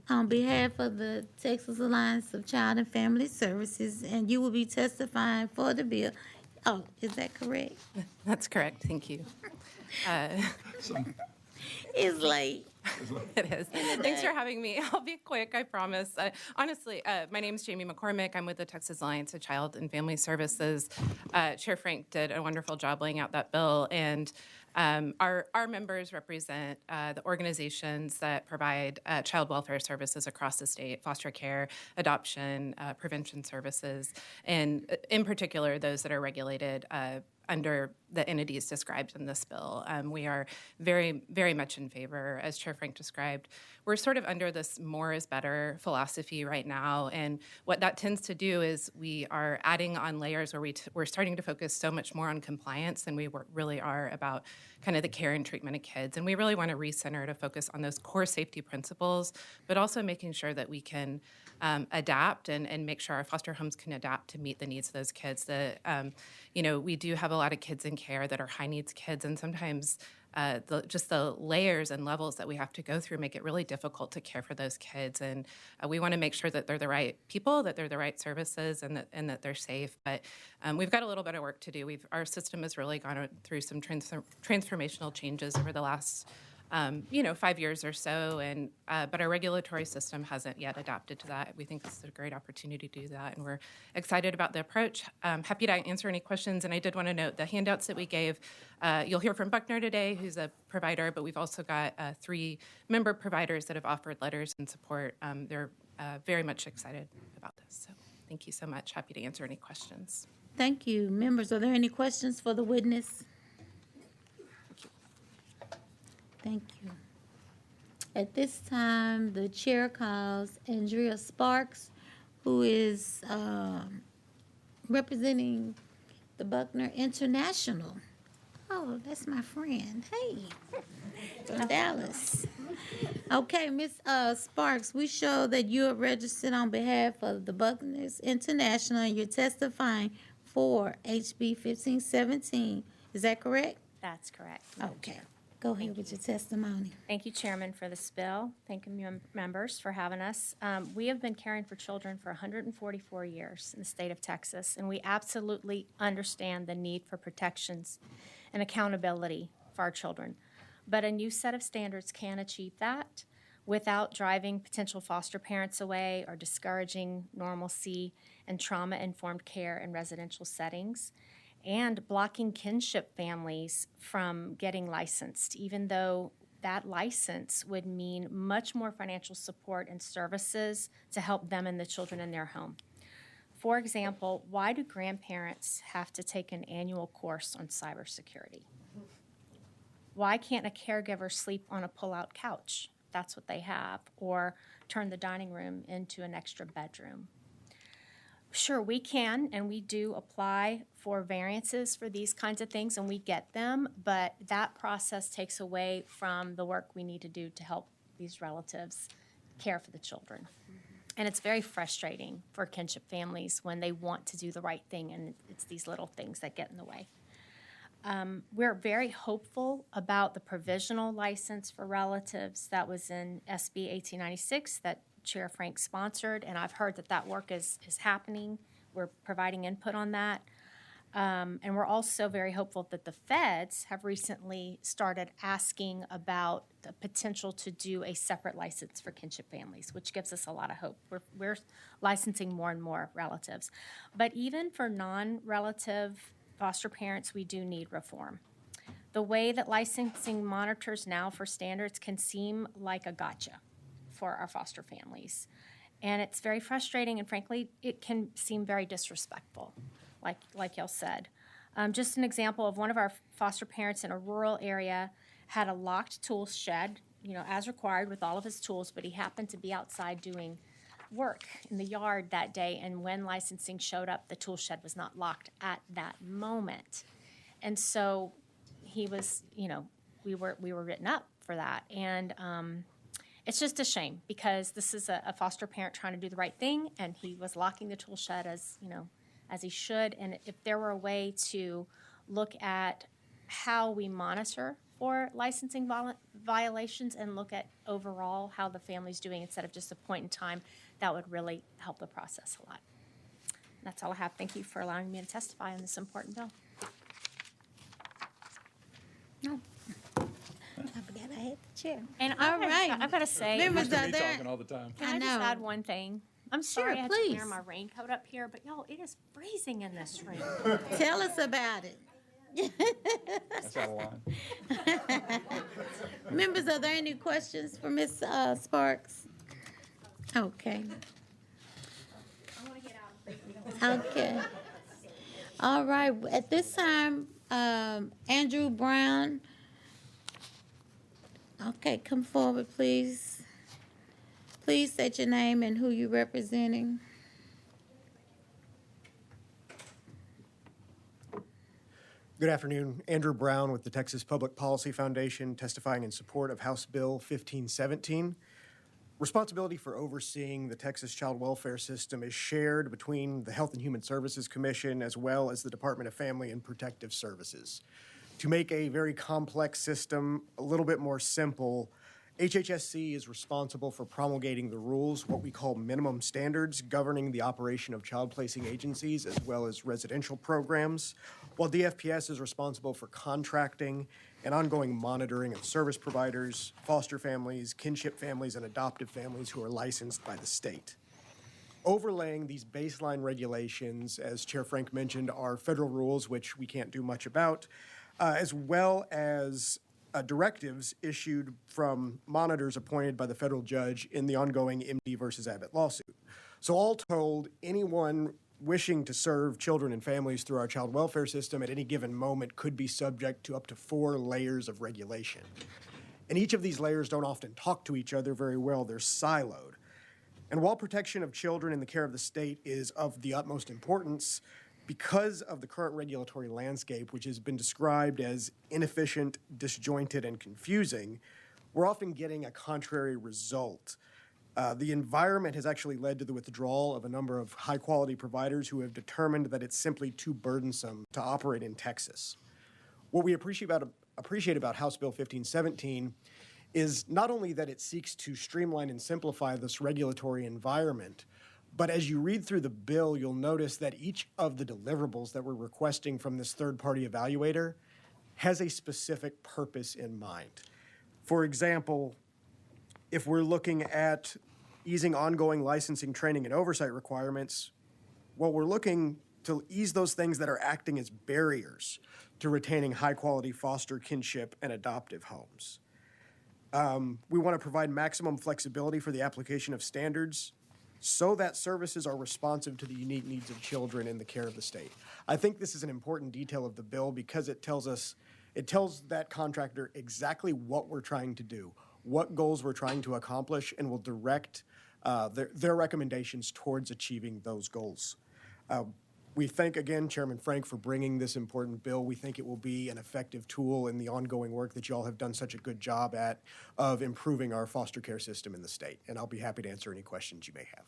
on behalf of the Texas Alliance of Child and Family Services, and you will be testifying for the bill. Oh, is that correct? That's correct. Thank you. It's late. It is. Thanks for having me. I'll be quick, I promise. Honestly, my name is Jamie McCormick. I'm with the Texas Alliance of Child and Family Services. Chair Frank did a wonderful job laying out that bill, and our members represent the organizations that provide child welfare services across the state, foster care, adoption, prevention services, and in particular, those that are regulated under the entities described in this bill. We are very, very much in favor, as Chair Frank described. We're sort of under this more is better philosophy right now, and what that tends to do is we are adding on layers where we're starting to focus so much more on compliance than we really are about kind of the care and treatment of kids. And we really want to recenter to focus on those core safety principles, but also making sure that we can adapt and make sure our foster homes can adapt to meet the needs of those kids. We do have a lot of kids in care that are high needs kids, and sometimes just the layers and levels that we have to go through make it really difficult to care for those kids. And we want to make sure that they're the right people, that they're the right services, and that they're safe. But we've got a little bit of work to do. Our system has really gone through some transformational changes over the last 5 years or so, and but our regulatory system hasn't yet adapted to that. We think this is a great opportunity to do that, and we're excited about the approach. Happy to answer any questions, and I did want to note the handouts that we gave. You'll hear from Buckner today, who's a provider, but we've also got 3 member providers that have offered letters in support. They're very much excited about this, so thank you so much. Happy to answer any questions. Thank you. Members, are there any questions for the witness? Thank you. At this time, the chair calls Andrea Sparks, who is representing the Buckner International. Oh, that's my friend. Hey, from Dallas. Okay, Miss Sparks, we show that you are registered on behalf of the Buckners International, and you're testifying for HB 1517. Is that correct? That's correct. Okay. Go ahead with your testimony. Thank you, Chairman, for this bill. Thank you, members, for having us. We have been caring for children for 144 years in the state of Texas, and we absolutely understand the need for protections and accountability for our children. But a new set of standards can achieve that without driving potential foster parents away or discouraging normalcy and trauma-informed care in residential settings, and blocking kinship families from getting licensed, even though that license would mean much more financial support and services to help them and the children in their home. For example, why do grandparents have to take an annual course on cybersecurity? Why can't a caregiver sleep on a pull-out couch? That's what they have, or turn the dining room into an extra bedroom. Sure, we can, and we do apply for variances for these kinds of things, and we get them, but that process takes away from the work we need to do to help these relatives care for the children. And it's very frustrating for kinship families when they want to do the right thing, and it's these little things that get in the way. We're very hopeful about the provisional license for relatives that was in SB 1896 that Chair Frank sponsored, and I've heard that work is happening. We're providing input on that. And we're also very hopeful that the feds have recently started asking about the potential to do a separate license for kinship families, which gives us a lot of hope. We're licensing more and more relatives. But even for non-relative foster parents, we do need reform. The way that licensing monitors now for standards can seem like a gotcha for our foster families. And it's very frustrating, and frankly, it can seem very disrespectful, like y'all said. Just an example of one of our foster parents in a rural area had a locked tool shed, as required with all of his tools, but he happened to be outside doing work in the yard that day, and when licensing showed up, the tool shed was not locked at that moment. And so he was, we were written up for that. And it's just a shame because this is a foster parent trying to do the right thing, and he was locking the tool shed as he should. And if there were a way to look at how we monitor for licensing violations and look at overall how the family's doing instead of just a point in time. That would really help the process a lot. That's all I have. Thank you for allowing me to testify on this important bill. No. I forgot I had the chair. And All right. I've got to say, Members Used to are me there. talking all the time. can I I just know. add one thing? I'm sorry Sure, I had please. to wear my raincoat up here, but y'all, it is freezing in this room. Tell us about it. That's out of line. Members, are there any questions for Ms. Sparks? Okay. I want to get out. Okay. All right. At this time, Andrew Brown. Okay, come forward, please. Please state your name and who you're representing. Good afternoon. Andrew Brown with the Texas Public Policy Foundation, testifying in support of House Bill 1517. Responsibility for overseeing the Texas child welfare system is shared between the Health and Human Services Commission as well as the Department of Family and Protective Services. To make a very complex system a little bit more simple, HHSC is responsible for promulgating the rules, what we call minimum standards, governing the operation of child placing agencies as well as residential programs, while DFPS is responsible for contracting and ongoing monitoring of service providers, foster families, kinship families, and adoptive families who are licensed by the state. Overlaying these baseline regulations, as Chair Frank mentioned, are federal rules, which we can't do much about, as well as directives issued from monitors appointed by the federal judge in the ongoing MD versus Abbott lawsuit. So all told, anyone wishing to serve children and families through our child welfare system at any given moment could be subject to up to 4 layers of regulation. And each of these layers don't often talk to each other very well. They're siloed. And while protection of children in the care of the state is of the utmost importance, because of the current regulatory landscape, which has been described as inefficient, disjointed, and confusing, we're often getting a contrary result. The environment has actually led to the withdrawal of a number of high-quality providers who have determined that it's simply too burdensome to operate in Texas. What we appreciate about House Bill 1517 is not only that it seeks to streamline and simplify this regulatory environment, but as you read through the bill, you'll notice that each of the deliverables that we're requesting from this third-party evaluator has a specific purpose in mind. For example, if we're looking at easing ongoing licensing, training, and oversight requirements, well, we're looking to ease those things that are acting as barriers to retaining high-quality foster, kinship, and adoptive homes. We want to provide maximum flexibility for the application of standards so that services are responsive to the unique needs of children in the care of the state. I think this is an important detail of the bill because it tells that contractor exactly what we're trying to do, what goals we're trying to accomplish, and will direct their recommendations towards achieving those goals. We thank, again, Chairman Frank for bringing this important bill. We think it will be an effective tool in the ongoing work that you all have done such a good job at of improving our foster care system in the state. And I'll be happy to answer any questions you may have.